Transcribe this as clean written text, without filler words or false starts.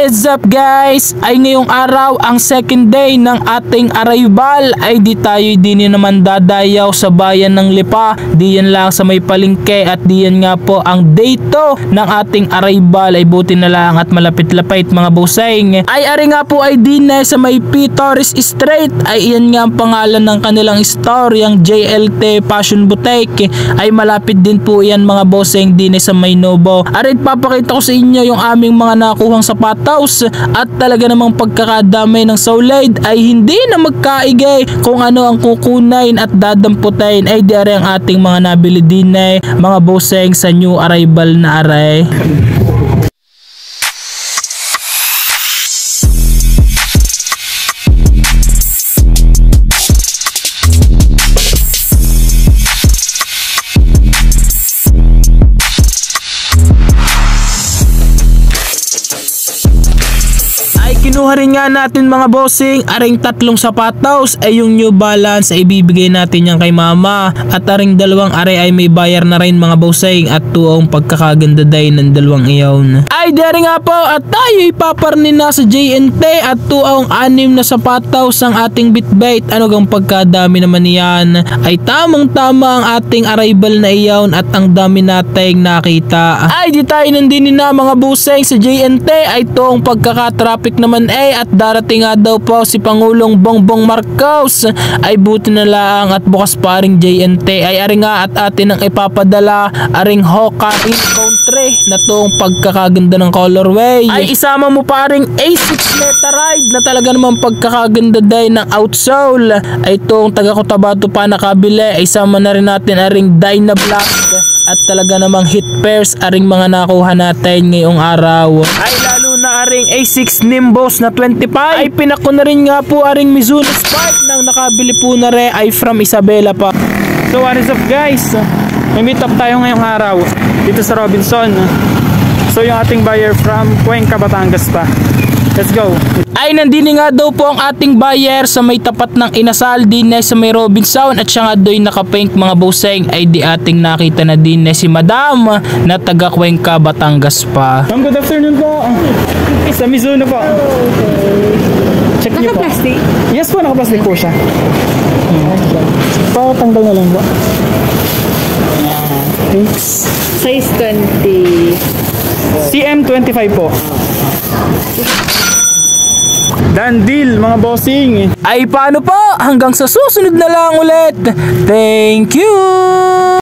What is up guys? Ay ngayong araw ang second day ng ating arrival ay di tayo din naman dadayaw sa bayan ng Lipa. Diyan lang sa may palengke at diyan nga po ang day 2 ng ating arrival ay buti na lang at malapit-lapit mga buseng. Ay ari nga po ay din sa may P Torres Street ay iyan nga ang pangalan ng kanilang store, yung JLT Fashion Boutique ay malapit din po yan mga buseng din sa may Novo. Arit papakita ko sa inyo yung aming mga nakuhang sapatos at talaga namang pagkakadamay ng solid ay hindi na magkaigay kung ano ang kukunain at dadamputin ay di ang ating mga nabili din mga buseng sa new arrival na aray. Kinuha rin nga natin mga bossing aring tatlong sapatos ay yung New Balance ay ibibigay natin yan kay mama at aring dalawang are ay may bayar na rin mga bossing at tuong pagkakaganda day ng dalawang iyon. Ay dari nga po at tayo ipaparnin na sa JNT at tuong 6 na sapatos ang ating bitbait. Ano gang pagkadami naman yan ay tamang tama ang ating arrival na iyon at ang dami nating nakita. Ay di tayo nandinin na mga bossing sa JNT ay tuong pagkakatraffic naman at darating nga daw po si Pangulong Bongbong Marcos ay buti na lang at bukas pa ring JNT ay ari nga at atin ang ipapadala aring Hoka in country na tong pagkakaganda ng colorway ay isama mo pa ring A6 Meta Ride na talaga naman pagkakaganda day ng outsole ay tong taga Cotabato pa nakabili ay isama na rin natin aring Dyna Black at talaga namang hit pairs aring mga nakuha natin ngayong araw ay lalo na aring A6 Nimbus na 25 ay pinako na rin nga po aring Mizuno Spark nang nakabili po na rin ay from Isabela pa. So what is up guys, may meet up tayo ngayong araw dito sa Robinson. So yung ating buyer from Cuenca, Batangas pa. Let's go. Ay nandini nga daw po ang ating buyer sa may tapat ng Inasal din sa may Robinson at siya nga do'y nakapink mga buseng ay di ating nakita na din si Madam na taga Cuenca, Batangas pa. Good afternoon po. Sa Mizuno po. Check niyo po. Naka-plastic? Yes po, naka-plastic po siya. Tanggal na lang po. Thanks. Size 20. CM25 po. Done deal mga bossing. Ay paano po? Hanggang sa susunod na lang ulit. Thank you!